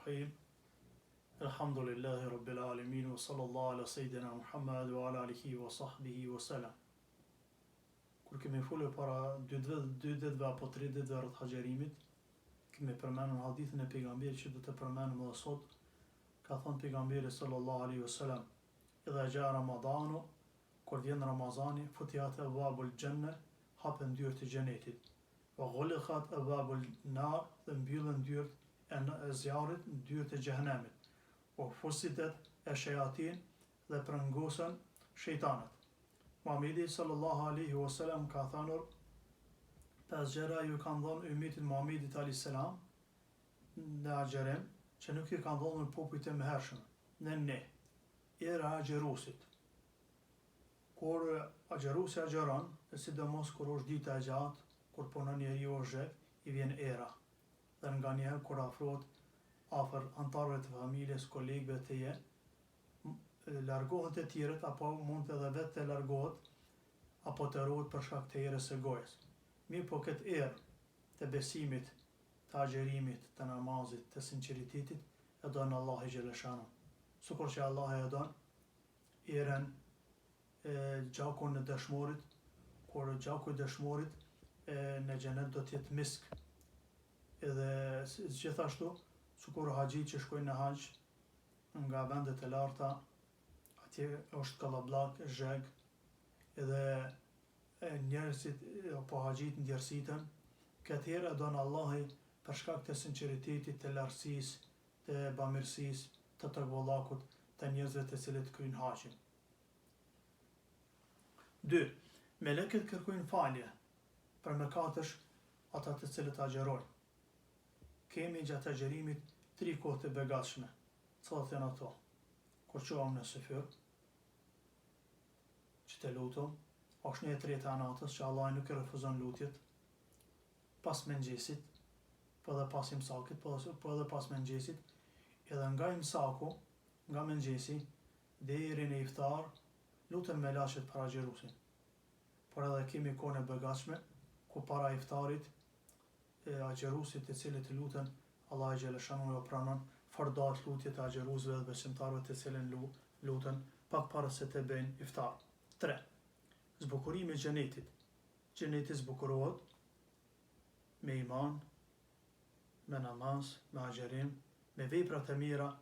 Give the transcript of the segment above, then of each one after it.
Bismillahirrahmanirrahim. Alhamdulillahi Rabbil Alamin wa sallallahu ala Sayyidina Muhammad wa ala alihi wa sahbihi wa salam. Kur kemi folur para 2 ditëve apo 3 ditëve rreth Haxherimit, kemi përmendur hadithin e pejgamberit që do të përmendim edhe sot. Ka thënë pejgamberi sallallahu alaihi wasallam: "Idha jaa Ramadanu", kur vjen Ramazani, "futiyat abwabul janna", hapen dyert e xhenetit. "Wa ghuliqat abwabul nar", dhe mbyllen dyert e zjarrit, dyert e xhehenemit. "Wa fusitat ash-shayatin", dhe prëngosen shejtanët. Muhamedi sallallahu alaihi wasallam ka thënë: 5 gjëra ju kanë dhënë ummetit Muhamedit alayhis salam në Haxherim, që nuk i kanë dhënë popujt e mëhershëm. Ne era agjerusit. Kur agjerusi agjeron, e sidomos kur është dita e gjatë, kur punon njeriu zhek, i vjen era. Dhe nga njerë kur afrohet afër antarëve të familjes, kolegëve të je, largohet e tjerët, apo mund edhe vetë të largohet, apo të ruhet për shkak të erës së gojës. Mirë po këtë erë të besimit, të agjerimit, të namazit, të sinceritetit, e donë Allah i Gjeleshanu. Sukur që Allah e donë erën gjakun në dëshmorit, kur gjaku i dëshmorit në xhenet do t'jetë misk. Edhe gjithashtu, sukur haxhit që shkojnë në haxh nga vendet e larta, atje është kallabllak, zheg, edhe njerëzit apo haxhit ndjersiten. Këtëherë e donë Allahi për shkak të sinceritetit, të lartësisë, të bamirësisë, të taqvallakut të njerëzve të cilët kryjnë haxhin. 2. Melekët kërkojnë falje për mëkatësh ata të cilët agjerojnë. Kemi gjatë agjerimit 3 kohë të begatshme. Cilat janë ato? Kur qohëm në sefyr, që të lutum, është një e treta e natës që Allah nuk e refuzon lutjet, pas mëngjesit, po edhe pas imsakit, po edhe pas mëngjesit, edhe nga imsaku, nga mëngjesi, deri në iftar, lutën me lashët për agjerusin. Por edhe kemi kohën e begatshme, ku para iftarit, agjerusit të cilët lutën, Allah i Gjeleshanu jo pranon fardat lutjet e agjerusve dhe besimtarve të cilën lutën pak para se të bëjnë iftar. 3. Zbukurimi i xhenetit. Xheneti zbukurohet me iman, me namaz, me agjerim, me veprat e mira,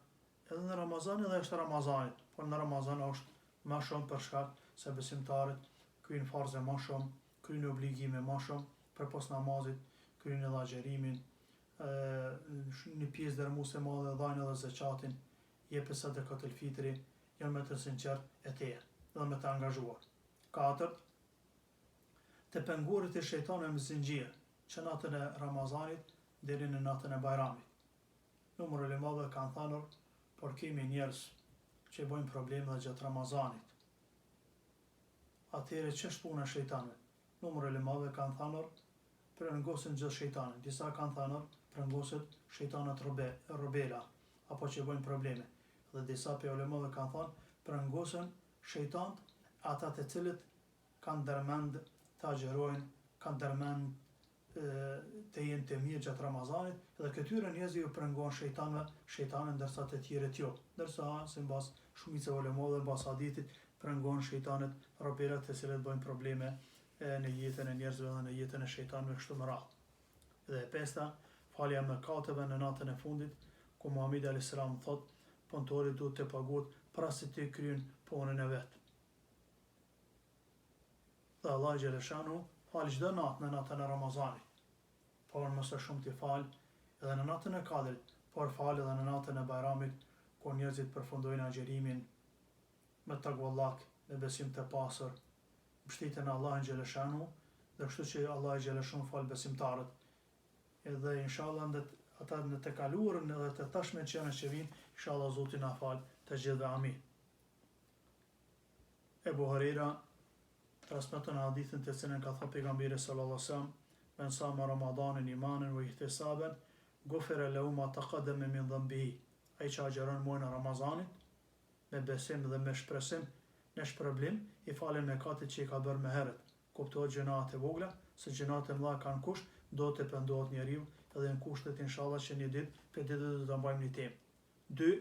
edhe në Ramazan edhe është Ramazanit, por në Ramazan është ma shumë për shkak se besimtarët kryjnë farze ma shumë, kryjnë obligime ma shumë, për pos namazit, kryjnë edhe agjerimin, një pjesë dërmuese e madhe dhajnë edhe zeqatin, jepë sadakatul fitri, janë me të sinqert e teje, dhe me të angazhuar. 4. Të pengurit e shejtanëve me zinxhir, që natën e Ramazanit deri në natën e Bajramit. Numër ulemave kanë thanur, por kemi njerëz që bojnë probleme dhe gjatë Ramazanit. Atëherë ç'është puna e shejtanëve? Numër ulemave kanë thanur, prëngosin gjithë shejtanin. Disa kanë thanur, prëngoset shejtanët robela, apo që bojnë probleme. Dhe disa pe ulemave kanë thanë, prëngosen shejtanët ata të cilët kanë dërmend të agjerojnë, kanë dërmend të jenë të mirë gjatë Ramazanit, dhe këtyre njerëzve ju prëngon shejtanën, ndërsa të tjerët jo. Ndërsa, sipas shumicës e ulemave dhe mbas hadithit, prëngon shejtanët robelat të cilët bojnë probleme në jetën e njerëzve dhe në jetën e shejtanëve kështu me radhë. Dhe e 5. Falja e mëkateve në natën e fundit, ku Muhamedi alayhis salam thotë, punëtori duhet të paguhet para se të kryen punën e vet. Dhe Allah Gjeleshanu fal çdo natë në natën e Ramazanit, por mëse shumë t'i fal edhe në natën e Kadrit, por fal edhe në natën e Bajramit, ku njerëzit përfundojnë agjerimin me taqvallak, me besim të pasur, mbështeten Allah Gjeleshanu, dhe kështu që Allah Gjeleshanu fal besimtarët. Edhe inshallah ata në të kaluarën edhe të tashme që vinë, inshallah Zoti na fal të gjithëve, amin. Ebu Huraira transmeton hadithin të cilën ka thënë pejgamberi sallallahu alaihi wasallam: "Men sama Ramadanin imanan wa ihtisaban, ghufira lahu ma taqaddama min dhanbihi." Ai që agjeron muajin e Ramazanit me besim dhe me shpresim në shpërblim, i falen mëkatet që i ka bërë më herët. Kuptohet gjënat e vogla, se gjënat e mëdha kanë kusht, do të pendohet njeriu, edhe në kushtet inshallah që një ditë për ditë do ta bëjmë një temë. 2.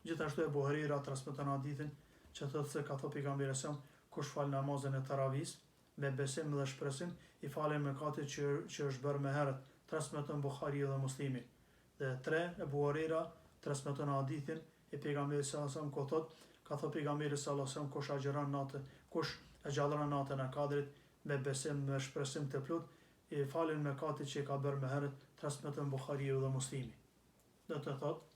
Gjithashtu e Buhariu transmeton hadithin që thotë se ka thënë pejgamberi sa kush fal namazin e taravis me besim dhe shpresim i falen mëkatet që është bërë më herët, transmeton Buhariu dhe Muslimi. Dhe 3. e Buhariu transmeton hadithin e pejgamberit sallallahu alajhi wasallam ku thotë ka thënë pejgamberi sallallahu alajhi wasallam kush e gjallëron natën e Kadrit me besim me shpresim të plot i falen mëkatet që i ka bërë më herët, transmeton Buhariu dhe Muslimi. Do të thotë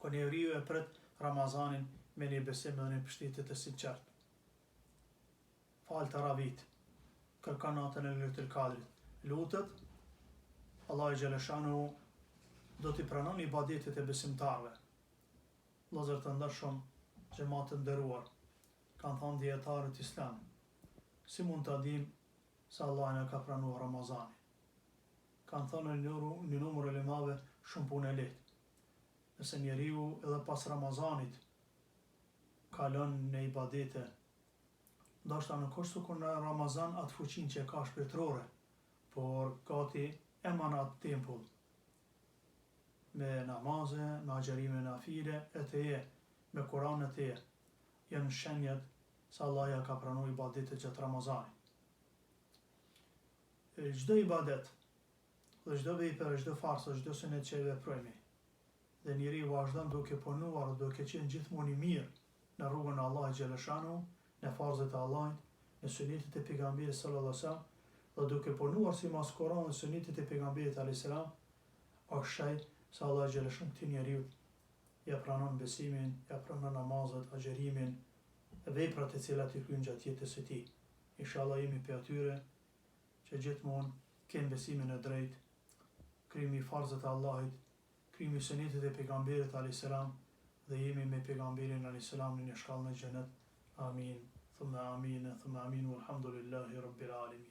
kur njeriu e pret Ramazanin me një besim dhe një përshtytje të sinqertë. Fal taravit, kërkon natën e Lejlatul Kadrit, lutet, Allahu xhaleshanu do t'i pranon ibadetet e besimtarëve. Vëllezër të ndershëm, xhamat të nderuar, kanë thënë dietarët islam, si mund ta dim se Allah na ka pranuar Ramazanin? Kanë thënë një numër ulemave shumë punë e lehtë. Nëse njeriu edhe pas Ramazanit kalon në ibadete, ndoshta nuk është sikur në Ramazan atë fuqinë që ka shpirtërore, por gati e manat tempull me namaze, me agjerime nafile e teje, me Kur'an e teje, janë shenjat se Allah ja ka pranuar ibadetet gjatë Ramazanit. Çdo ibadet dhe çdo vepër, çdo farsë, çdo sunet që veprojmë, dhe njeriu vazhdon duke punuar, duke qenë gjithmonë i mirë në rrugën e Allahut xhaleshanu, në farzet e Allahut, në sunetet e pejgamberit sallallahu alajhi wasallam, dhe duke punuar sipas Kur'anit dhe sunetit e pejgamberit alayhis salam, është shaj se Allah xhaleshanu këtij njeriu ja pranon besimin, ja pranon namazet, agjerimin, veprat e cilat i kryen gjatë jetës së tij. Inshallah jemi për atyre që gjithmonë kenë besimin e drejtë, krimi farzet e Allahut, krimi sunetit e pejgamberit alayhis salam, dhe jemi me pejgamberin alayhis salam në një shkallë në xhenet. Amin. Thumma amin, thumma amin, walhamdulillahi rabbil alamin.